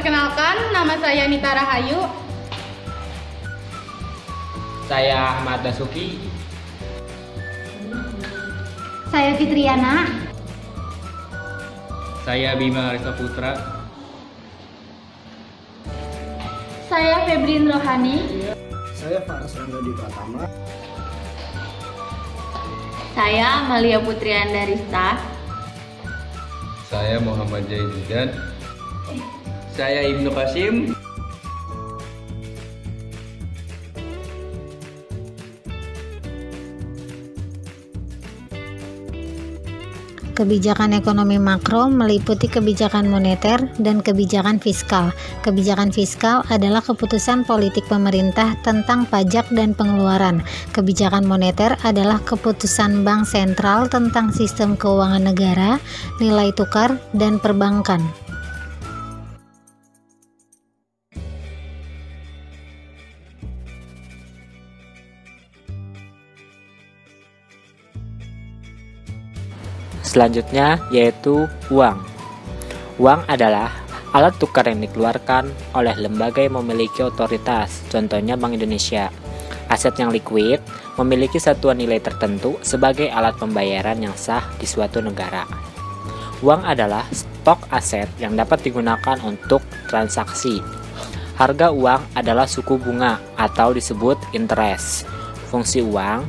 Perkenalkan, nama saya Nita Rahayu. Saya Ahmad Dasuki. Saya Fitriana. Saya Bima Risa Putra. Saya Febrin Rohani. Saya Faras Ranggadi Pratama. Saya Amalia Putri Andarista. Saya Muhammad Jaididan. Saya Ibnu Qasim. Kebijakan ekonomi makro meliputi kebijakan moneter dan kebijakan fiskal. Kebijakan fiskal adalah keputusan politik pemerintah tentang pajak dan pengeluaran. Kebijakan moneter adalah keputusan bank sentral tentang sistem keuangan negara, nilai tukar, dan perbankan. Selanjutnya yaitu uang. Uang adalah alat tukar yang dikeluarkan oleh lembaga yang memiliki otoritas, contohnya Bank Indonesia. Aset yang liquid memiliki satuan nilai tertentu sebagai alat pembayaran yang sah di suatu negara. Uang adalah stok aset yang dapat digunakan untuk transaksi. Harga uang adalah suku bunga atau disebut interest. Fungsi uang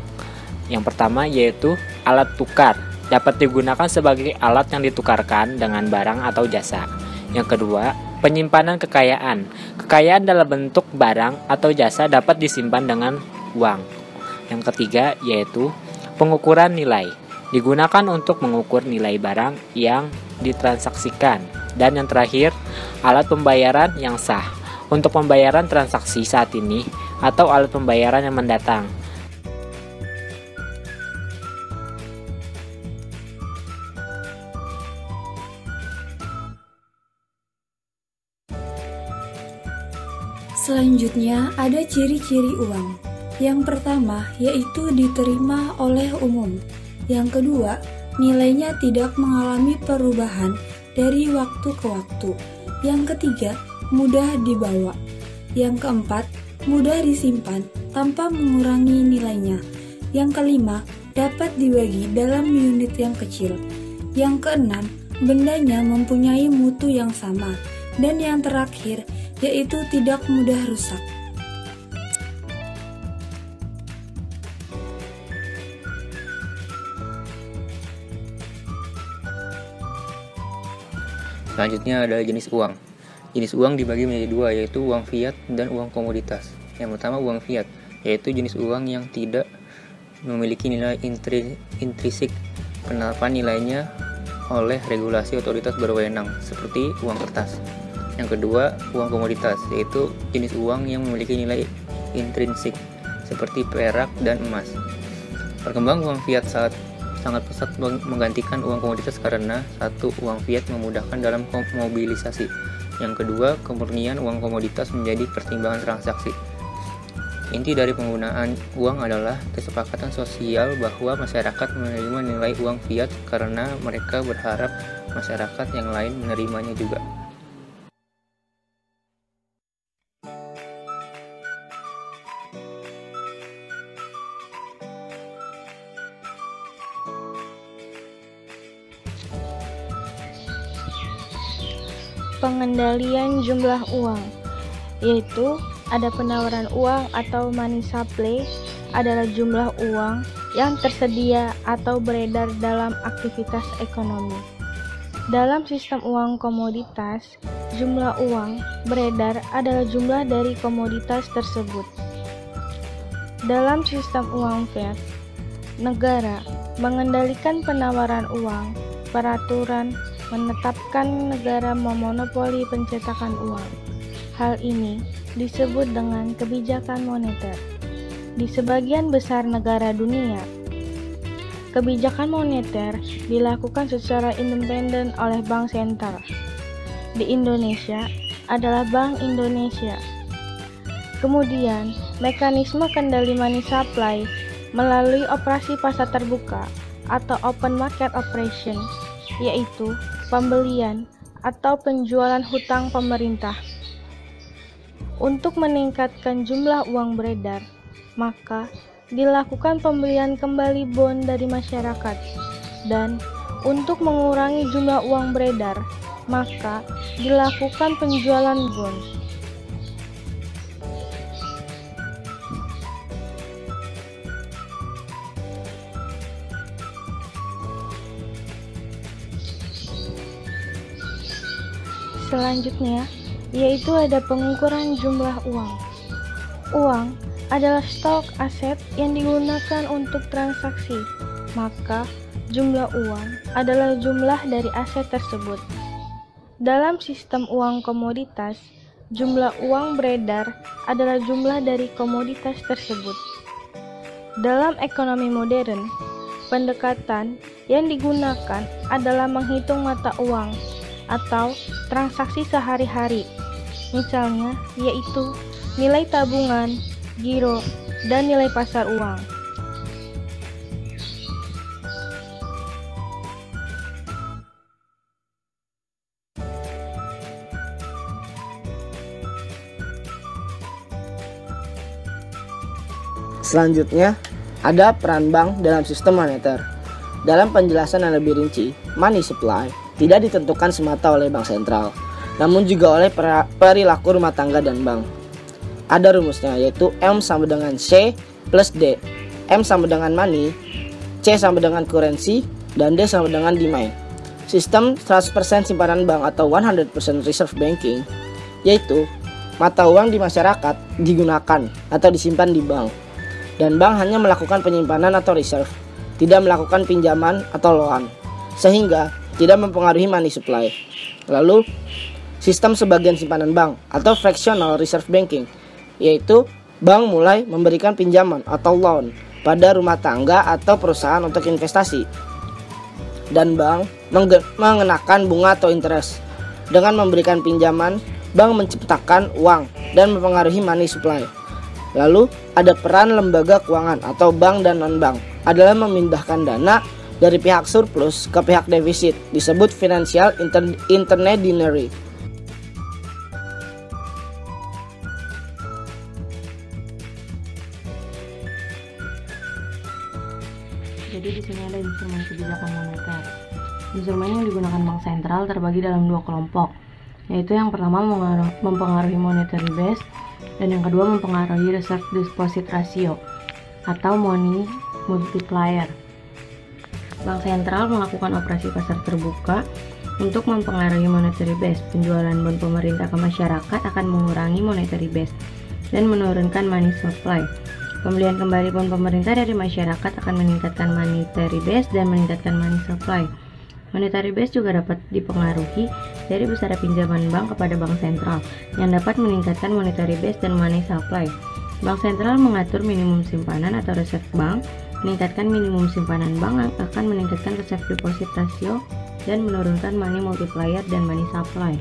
yang pertama yaitu alat tukar, dapat digunakan sebagai alat yang ditukarkan dengan barang atau jasa. Yang kedua, penyimpanan kekayaan. Kekayaan dalam bentuk barang atau jasa dapat disimpan dengan uang. Yang ketiga, yaitu pengukuran nilai. Digunakan untuk mengukur nilai barang yang ditransaksikan. Dan yang terakhir, alat pembayaran yang sah. Untuk pembayaran transaksi saat ini atau alat pembayaran yang mendatang. Selanjutnya ada ciri-ciri uang. Yang pertama yaitu diterima oleh umum. Yang kedua, nilainya tidak mengalami perubahan dari waktu ke waktu. Yang ketiga, mudah dibawa. Yang keempat, mudah disimpan tanpa mengurangi nilainya. Yang kelima, dapat dibagi dalam unit yang kecil. Yang keenam, bendanya mempunyai mutu yang sama. Dan yang terakhir, yaitu tidak mudah rusak. Selanjutnya ada jenis uang. Jenis uang dibagi menjadi dua, yaitu uang fiat dan uang komoditas. Yang pertama uang fiat, yaitu jenis uang yang tidak memiliki nilai intrinsik, penerapan nilainya oleh regulasi otoritas berwenang, seperti uang kertas. Yang kedua, uang komoditas, yaitu jenis uang yang memiliki nilai intrinsik, seperti perak dan emas. Perkembangan uang fiat sangat pesat menggantikan uang komoditas karena satu, uang fiat memudahkan dalam mobilisasi. Yang kedua, kemurnian uang komoditas menjadi pertimbangan transaksi. Inti dari penggunaan uang adalah kesepakatan sosial bahwa masyarakat menerima nilai uang fiat karena mereka berharap masyarakat yang lain menerimanya juga. Pengendalian jumlah uang, yaitu ada penawaran uang atau money supply adalah jumlah uang yang tersedia atau beredar dalam aktivitas ekonomi. Dalam sistem uang komoditas, jumlah uang beredar adalah jumlah dari komoditas tersebut. Dalam sistem uang fiat, negara mengendalikan penawaran uang, peraturan menetapkan negara memonopoli pencetakan uang. Hal ini disebut dengan kebijakan moneter. Di sebagian besar negara dunia, kebijakan moneter dilakukan secara independen oleh bank sentral. Di Indonesia adalah Bank Indonesia. Kemudian, mekanisme kendali money supply melalui operasi pasar terbuka atau open market operation, yaitu pembelian atau penjualan hutang pemerintah. Untuk meningkatkan jumlah uang beredar, maka dilakukan pembelian kembali bond dari masyarakat. Dan untuk mengurangi jumlah uang beredar, maka dilakukan penjualan bond. Selanjutnya, yaitu ada pengukuran jumlah uang. Uang adalah stok aset yang digunakan untuk transaksi, maka jumlah uang adalah jumlah dari aset tersebut. Dalam sistem uang komoditas, jumlah uang beredar adalah jumlah dari komoditas tersebut. Dalam ekonomi modern, pendekatan yang digunakan adalah menghitung mata uang atau transaksi sehari-hari, misalnya yaitu nilai tabungan, giro, dan nilai pasar uang. Selanjutnya, ada peran bank dalam sistem moneter. Dalam penjelasan yang lebih rinci, money supply tidak ditentukan semata oleh bank sentral, namun juga oleh perilaku rumah tangga dan bank. Ada rumusnya, yaitu M sama dengan C plus D. M sama dengan money, C sama dengan currency, dan D sama dengan demand. Sistem 100% simpanan bank atau 100% reserve banking, yaitu mata uang di masyarakat digunakan atau disimpan di bank, dan bank hanya melakukan penyimpanan atau reserve, tidak melakukan pinjaman atau loan, sehingga tidak mempengaruhi money supply. Lalu, sistem sebagian simpanan bank atau fractional reserve banking, yaitu bank mulai memberikan pinjaman atau loan pada rumah tangga atau perusahaan untuk investasi, dan bank mengenakan bunga atau interest. Dengan memberikan pinjaman, bank menciptakan uang dan mempengaruhi money supply. Lalu, ada peran lembaga keuangan atau bank dan non-bank adalah memindahkan dana dari pihak surplus ke pihak defisit, disebut financial intermediary. Jadi di sini ada instrumen kebijakan moneter. Instrumen yang digunakan bank sentral terbagi dalam dua kelompok, yaitu yang pertama mempengaruhi monetary base dan yang kedua mempengaruhi reserve deposit ratio atau money multiplier. Bank sentral melakukan operasi pasar terbuka untuk mempengaruhi monetary base. Penjualan bond pemerintah ke masyarakat akan mengurangi monetary base dan menurunkan money supply. Pembelian kembali bond pemerintah dari masyarakat akan meningkatkan monetary base dan meningkatkan money supply. Monetary base juga dapat dipengaruhi dari besar pinjaman bank kepada bank sentral yang dapat meningkatkan monetary base dan money supply. Bank sentral mengatur minimum simpanan atau reserve bank. Meningkatkan minimum simpanan bank akan meningkatkan reserve deposit ratio dan menurunkan money multiplier dan money supply.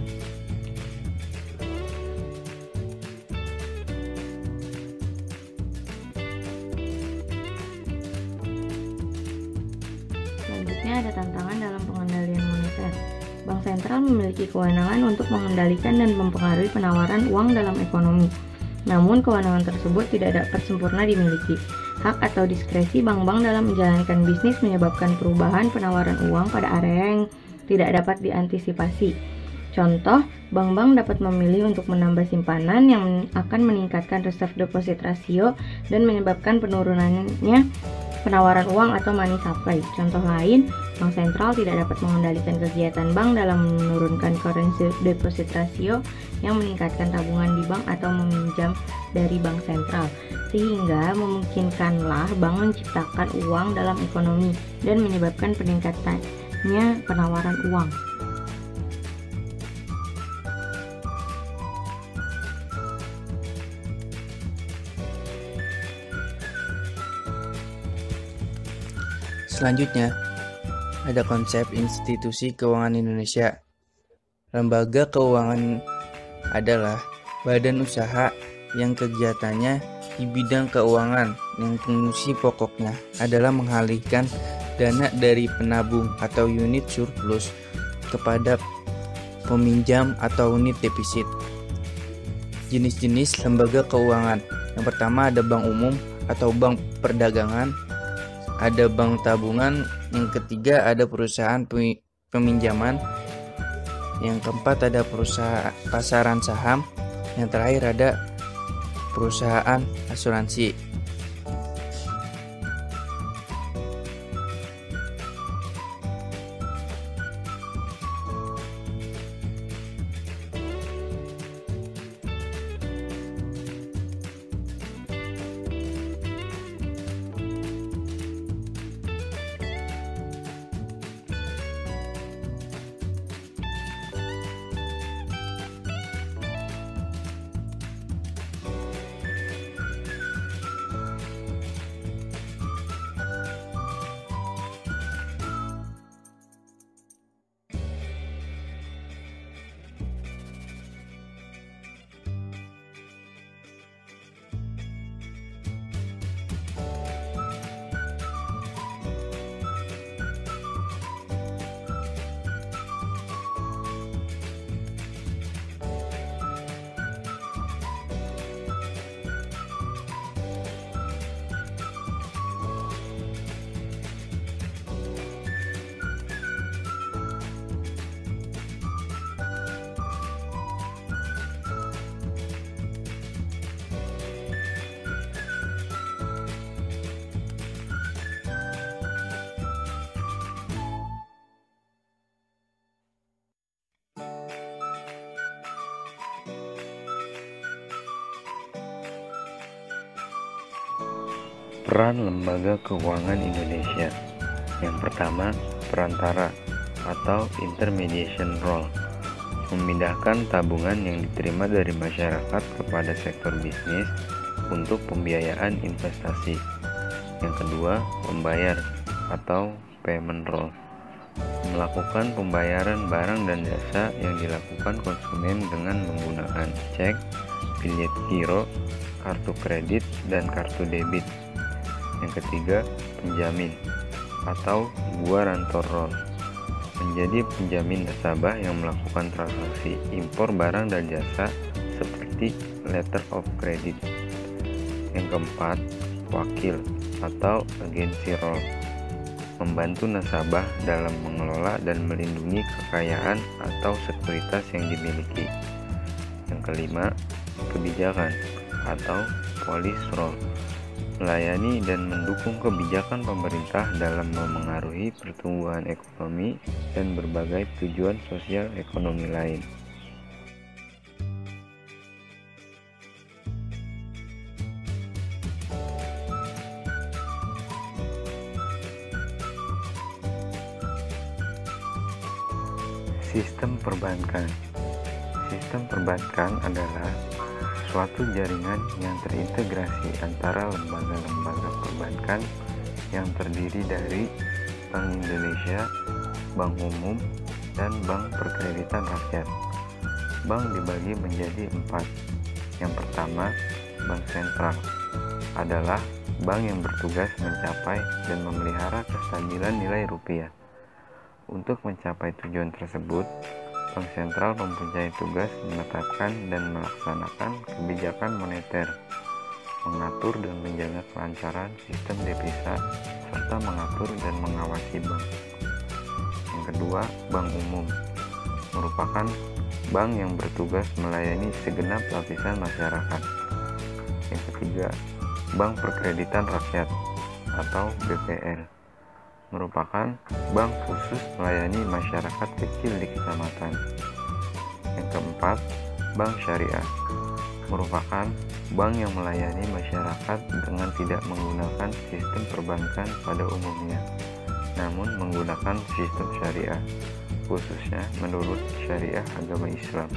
Selanjutnya ada tantangan dalam pengendalian moneter. Bank sentral memiliki kewenangan untuk mengendalikan dan mempengaruhi penawaran uang dalam ekonomi. Namun kewenangan tersebut tidak dapat sempurna dimiliki. Hak atau diskresi bank-bank dalam menjalankan bisnis menyebabkan perubahan penawaran uang pada area yang tidak dapat diantisipasi. Contoh, bank-bank dapat memilih untuk menambah simpanan yang akan meningkatkan reserve deposit ratio dan menyebabkan penurunannya penawaran uang atau money supply. Contoh lain, bank sentral tidak dapat mengendalikan kegiatan bank dalam menurunkan currency deposit ratio yang meningkatkan tabungan di bank atau meminjam dari bank sentral, sehingga memungkinkanlah bank menciptakan uang dalam ekonomi dan menyebabkan peningkatannya penawaran uang. Selanjutnya, ada konsep institusi keuangan Indonesia. Lembaga keuangan adalah badan usaha yang kegiatannya di bidang keuangan yang fungsi pokoknya adalah mengalihkan dana dari penabung atau unit surplus kepada peminjam atau unit defisit. Jenis-jenis lembaga keuangan. Yang pertama ada bank umum atau bank perdagangan, ada bank tabungan, yang ketiga ada perusahaan peminjaman, yang keempat ada perusahaan pasaran saham, yang terakhir ada perusahaan asuransi. Peran lembaga keuangan Indonesia. Yang pertama, perantara atau intermediation role, memindahkan tabungan yang diterima dari masyarakat kepada sektor bisnis untuk pembiayaan investasi. Yang kedua, pembayar atau payment role, melakukan pembayaran barang dan jasa yang dilakukan konsumen dengan menggunakan cek, bilet giro, kartu kredit, dan kartu debit. Yang ketiga, penjamin atau guarantor role, menjadi penjamin nasabah yang melakukan transaksi impor barang dan jasa seperti letter of credit. Yang keempat, wakil atau agency role, membantu nasabah dalam mengelola dan melindungi kekayaan atau sekuritas yang dimiliki. Yang kelima, kebijakan atau policy role, melayani dan mendukung kebijakan pemerintah dalam memengaruhi pertumbuhan ekonomi dan berbagai tujuan sosial ekonomi lain. Sistem perbankan. Sistem perbankan adalah suatu jaringan yang terintegrasi antara lembaga-lembaga perbankan yang terdiri dari Bank Indonesia, Bank Umum, dan Bank Perkreditan Rakyat. Bank dibagi menjadi 4. Yang pertama, Bank Sentral adalah bank yang bertugas mencapai dan memelihara kestabilan nilai rupiah. Untuk mencapai tujuan tersebut, Bank Sentral mempunyai tugas menetapkan dan melaksanakan kebijakan moneter, mengatur dan menjaga kelancaran sistem devisa, serta mengatur dan mengawasi bank. Yang kedua, Bank Umum merupakan bank yang bertugas melayani segenap lapisan masyarakat. Yang ketiga, Bank Perkreditan Rakyat atau BPR merupakan bank khusus melayani masyarakat kecil di kecamatan. Yang keempat, Bank Syariah merupakan bank yang melayani masyarakat dengan tidak menggunakan sistem perbankan pada umumnya, namun menggunakan sistem syariah, khususnya menurut syariah agama Islam.